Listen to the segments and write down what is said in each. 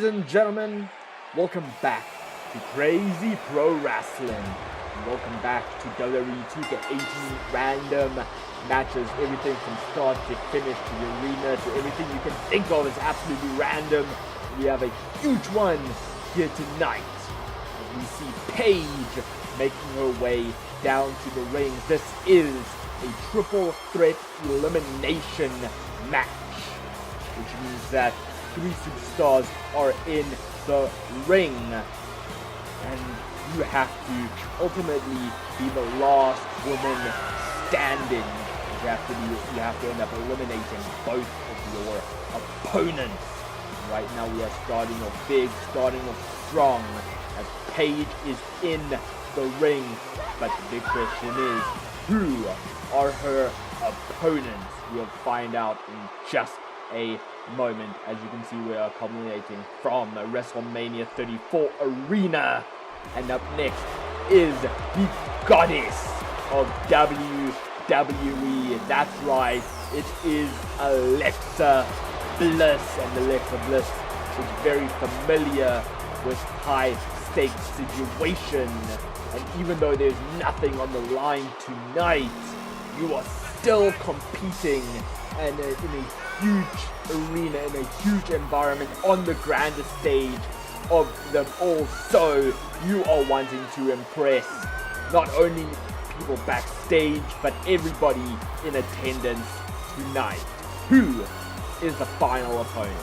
Ladies and gentlemen, welcome back to Crazy Pro-Wrasslin. And welcome back to WWE 2K18 random matches. Everything from start to finish to the arena to everything you can think of is absolutely random. We have a huge one here tonight as we see Paige making her way down to the ring. This is a triple threat elimination match, which means that 3 superstars are in the ring, and you have to ultimately be the last woman standing. You have to end up eliminating both of your opponents. And right now we are starting off big, starting off strong, as Paige is in the ring. But the big question is, who are her opponents? We'll find out in just a moment. As you can see, we are culminating from WrestleMania 34 arena, and up next is the goddess of WWE. That's right, it is Alexa Bliss, and Alexa Bliss is very familiar with high stakes situation, and even though there's nothing on the line tonight, you are still competing and in a huge arena, in a huge environment, on the grandest stage of them all. So you are wanting to impress not only people backstage, but everybody in attendance tonight. Who is the final opponent?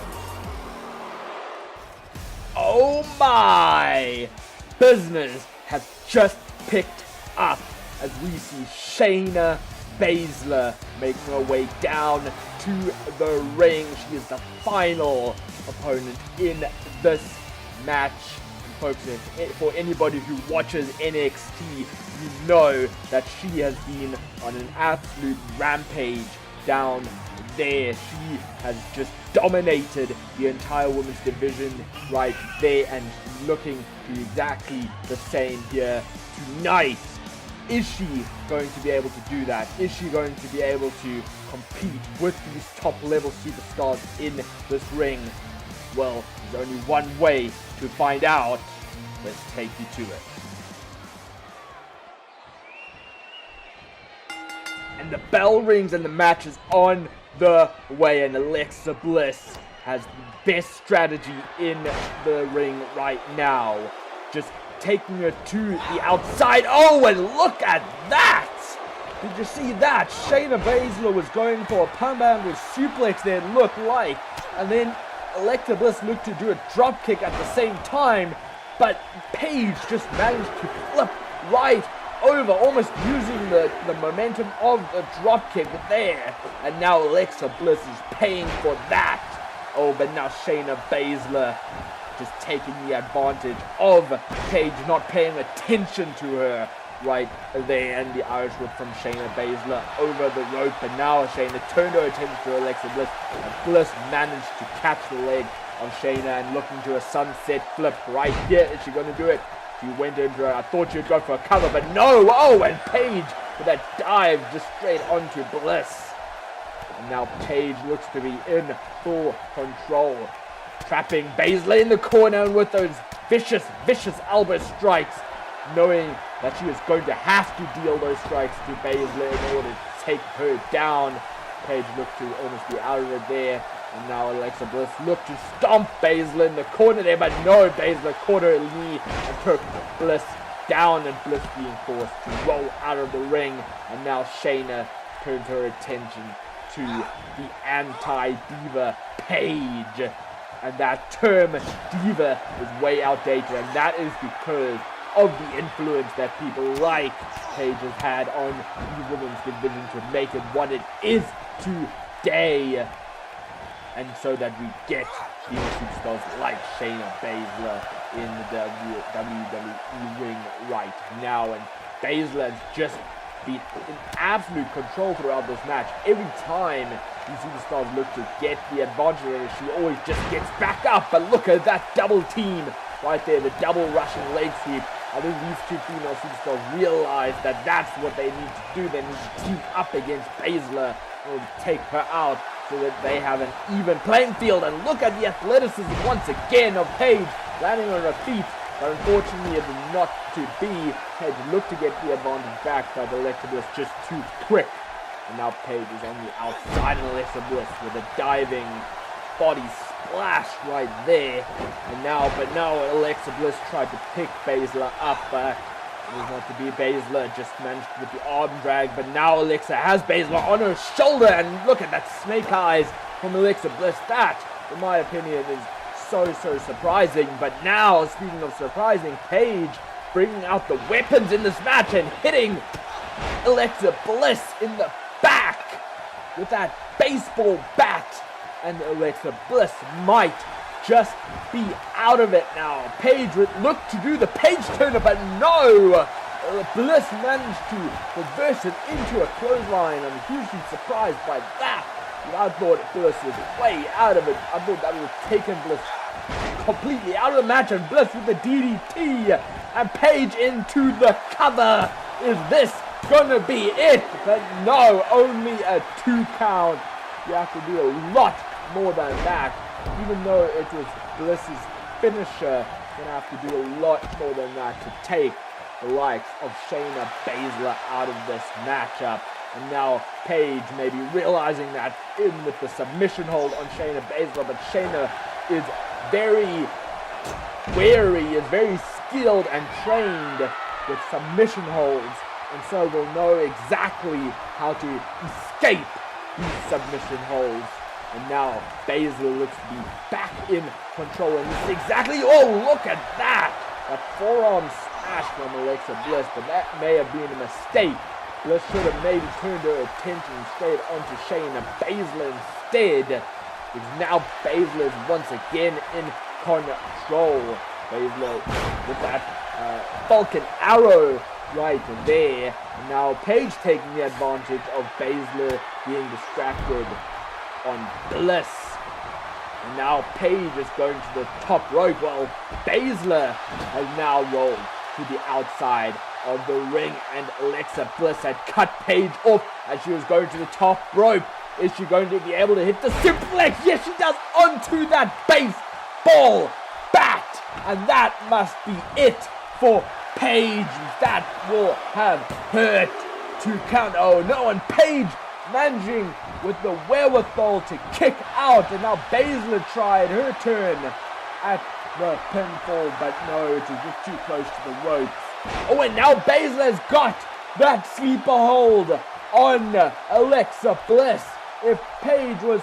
Oh my! Business has just picked up as we see Shayna Baszler making her way down to the ring. She is the final opponent in this match. And folks, for anybody who watches NXT, you know that she has been on an absolute rampage down there. She has just dominated the entire women's division right there, and looking to do exactly the same here tonight. Is she going to be able to do that? Is she going to be able to compete with these top level superstars in this ring? Well, there's only one way to find out. Let's take you to it. And the bell rings and the match is on the way, and Alexa Bliss has the best strategy in the ring right now. Just taking her to the outside. Oh, and look at that! Did you see that? Shayna Baszler was going for a pump handle suplex there, it looked like. And then Alexa Bliss looked to do a drop kick at the same time, but Paige just managed to flip right over, almost using the momentum of the drop kick there. And now Alexa Bliss is paying for that. Oh, but now Shayna Baszler just taking the advantage of Paige, not paying attention to her right there, and the Irish whip from Shayna Baszler over the rope. And now Shayna turned her attention to Alexa Bliss, and Bliss managed to catch the leg of Shayna and looking to a sunset flip right here. Is she going to do it? She went into her. I thought she'd go for a cover, but no. Oh, and Paige with that dive just straight onto Bliss. And now Paige looks to be in full control, trapping Baszler in the corner, and with those vicious elbow strikes, knowing that she was going to have to deal those strikes to Baszler in order to take her down. Paige looked to almost be out of it there, and now Alexa Bliss looked to stomp Baszler in the corner there, but no, Baszler caught her knee and took Bliss down, and Bliss being forced to roll out of the ring. And now Shayna turned her attention to the anti-diva Paige. And that term diva is way outdated, and that is because of the influence that people like Paige has had on the women's division to make it what it is today. And so that we get diva superstars like Shayna Baszler in the WWE ring right now. And Baszler has just been in absolute control throughout this match. Every time these superstars look to get the advantage, she always just gets back up. But look at that double team right there, the double Russian leg sweep. I think these two female superstars realize that that's what they need to do. They need to team up against Baszler in order to take her out. so that they have an even playing field. And look at the athleticism once again of Paige landing on her feet. But unfortunately, it did not to be. Paige looked to get the advantage back, but Alexa Bliss just too quick. And now Paige is on the outside of Alexa Bliss with a diving body splash right there. And now Alexa Bliss tried to pick Baszler up. It was not to be. Baszler just managed with the arm drag, but now Alexa has Baszler on her shoulder. And look at that snake eyes from Alexa Bliss. That, in my opinion, is so surprising. But now, speaking of surprising, Paige bringing out the weapons in this match and hitting Alexa Bliss in the back with that baseball bat. And Alexa Bliss might just be out of it now. Paige would look to do the Paige turner, but no! Bliss managed to reverse it into a clothesline. I'm hugely surprised by that. I thought Bliss was way out of it. I thought that would have taken Bliss completely out of the match, and Bliss with the DDT and Paige into the cover. Is this gonna be it? But no, only a 2 count. You have to do a lot more than that. Even though it was Bliss's finisher, you're gonna have to do a lot more than that to take the likes of Shayna Baszler out of this matchup. And now Paige may be realizing that in with the submission hold on Shayna Baszler, but Shayna is very wary, is very skilled and trained with submission holds, and so will know exactly how to escape these submission holds. And now Baszler looks to be back in control, and this is exactly, oh, look at that! That forearm smash from Alexa Bliss, but that may have been a mistake. Bliss should have maybe turned her attention straight onto Shayna Baszler instead, because now Baszler is once again in control. Baszler with that Falcon Arrow right there. And now Paige taking the advantage of Baszler being distracted on Bliss. And now Paige is going to the top rope. Well, Baszler has now rolled to the outside of the ring, and Alexa Bliss had cut Paige off as she was going to the top rope. Is she going to be able to hit the suplex? Yes, she does, onto that baseball bat. And that must be it for Paige. That will have hurt to count. Oh no, and Paige managing with the wherewithal to kick out. And now Baszler tried her turn at the pinfall, but no, it was just too close to the ropes. Oh, and now Baszler's got that sleeper hold on Alexa Bliss. If Paige was,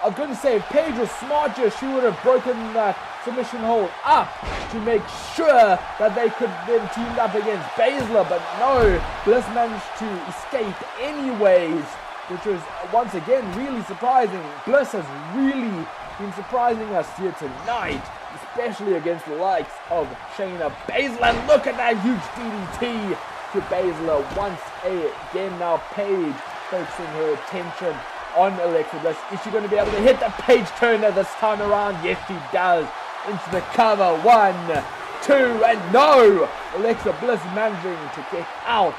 I was going to say, if Paige was smarter, she would have broken that submission hold up to make sure that they could then team up against Baszler, but no, Bliss managed to escape anyways, which was once again really surprising. Bliss has really been surprising us here tonight, especially against the likes of Shayna Baszler. And look at that huge DDT to Baszler once again. Now Paige focusing her attention on Alexa Bliss. Is she going to be able to hit the Paige turner this time around? Yes, she does. Into the cover. 1, 2, and no! Alexa Bliss managing to get out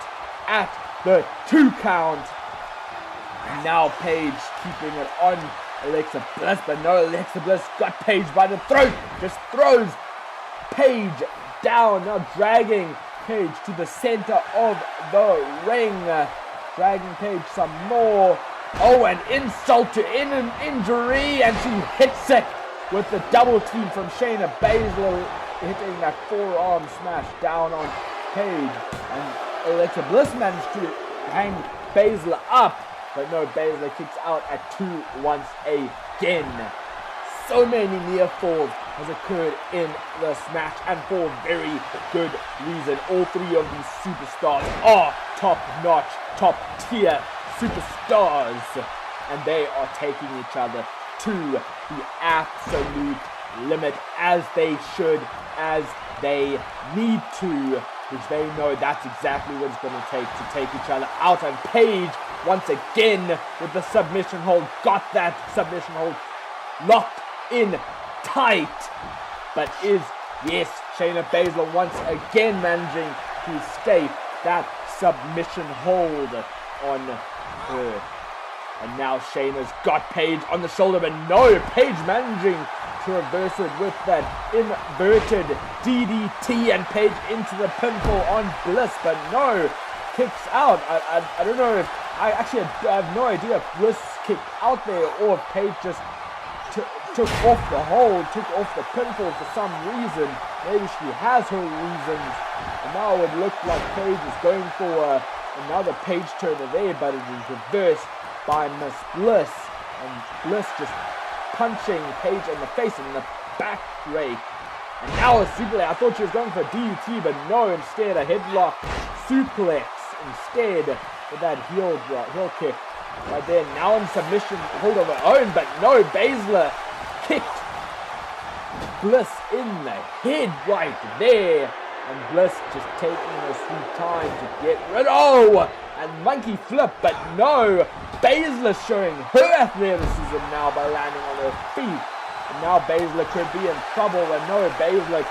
at the 2 count. And now Paige keeping it on Alexa Bliss, but no, Alexa Bliss got Paige by the throat. Just throws Paige down. Now dragging Paige to the center of the ring. Dragging Paige some more. Oh, an insult to an injury, and she hits it with the double team from Shayna Baszler, hitting that forearm smash down on Paige. And Alexa Bliss managed to hang Baszler up, but no, Baszler kicks out at 2 once again. So many near falls has occurred in this match, and for very good reason. All 3 of these superstars are top-notch, top-tier superstars, and they are taking each other to the absolute limit, as they should, as they need to, because they know that's exactly what it's going to take each other out. And Paige, once again, with the submission hold, got that submission hold locked in tight, but is, yes, Shayna Baszler once again managing to escape that submission hold on her. And now Shayna's got Paige on the shoulder, but no, Paige managing to reverse it with that inverted DDT, and Paige into the pinfall on Bliss, but no, kicks out. I don't know if, I have no idea if Bliss kicked out there or if Paige just took off the hold, took off the pinfall for some reason. Maybe she has her reasons. And now it looked like Paige is going for another Paige turner there, but it is reversed by Miss Bliss. And Bliss just punching Paige in the face and in the back rake. And now a suplex. I thought she was going for a DDT, but no, instead a headlock suplex instead with that heel kick. Right there, now in submission, hold of her own, but no, Baszler kicked Bliss in the head right there. And Bliss just taking her sweet time to get rid. Oh! And monkey flip, but no! Baszler showing her athleticism now by landing on her feet. And now Baszler could be in trouble, and no, Baszler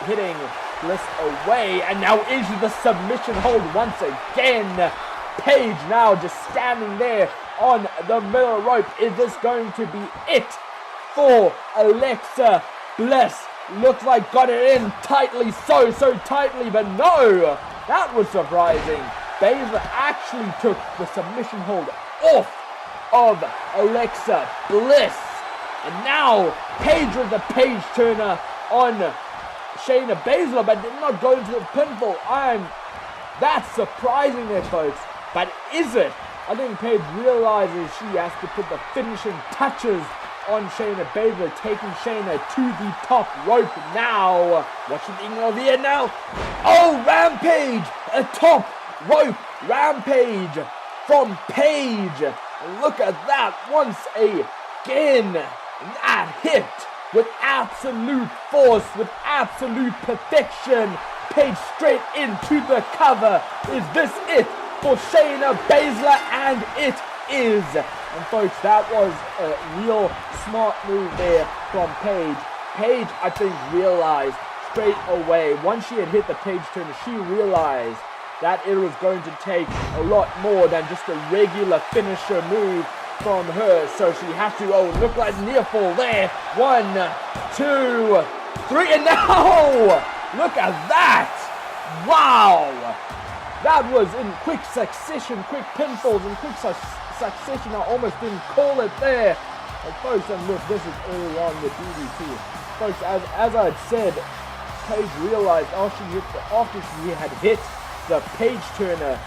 hitting Bliss away. And now into the submission hold once again. Paige now just standing there on the middle rope. Is this going to be it for Alexa Bliss? Looks like got it in tightly, so tightly, but no! That was surprising. Baszler actually took the submission hold off of Alexa Bliss. And now Paige with the Paige turner on Shayna Baszler, but did not go into the pinfall. That's surprising there, folks. But is it? I think Paige realizes she has to put the finishing touches on Shayna Baszler, taking Shayna to the top rope now. What you thinking of here now? Oh, Rampage! A top rope Rampage from Paige. And look at that once again. That hit with absolute force, with absolute perfection. Paige straight into the cover. Is this it for Shayna Baszler? And it is. And folks, that was a real smart move there from Paige. Paige, I think, realized straight away, once she had hit the Paige turner, she realized that it was going to take a lot more than just a regular finisher move from her. So she had to, look like near fall there. 1, 2, 3, and now! Look at that! Wow! That was in quick succession, quick pinfalls in quick succession. I almost didn't call it there. But folks, and look, this is early on the DDT. Folks, as I had said, Paige realized after she had hit the Paige turner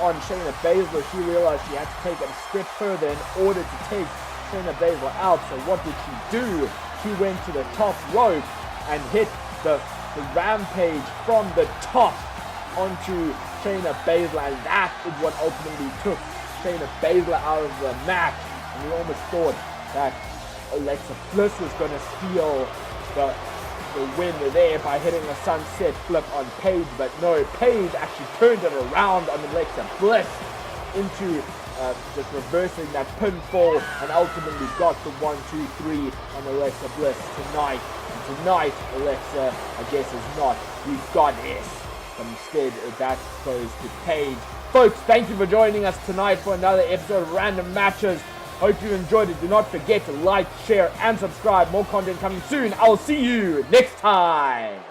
on Shayna Baszler, she realized she had to take it a step further in order to take Shayna Baszler out. So what did she do? She went to the top rope and hit the Rampage from the top onto Shayna Baszler, and that is what ultimately took Shayna Baszler out of the match. And we almost thought that Alexa Bliss was going to steal the win there by hitting a sunset flip on Paige, but no, Paige actually turned it around on Alexa Bliss into just reversing that pinfall, and ultimately got the 1, 2, 3 on Alexa Bliss tonight. And tonight, Alexa, I guess, is not the goddess. But instead, that goes to Paige. Folks, thank you for joining us tonight for another episode of Random Matches. Hope you enjoyed it. Do not forget to like, share, and subscribe. More content coming soon. I'll see you next time.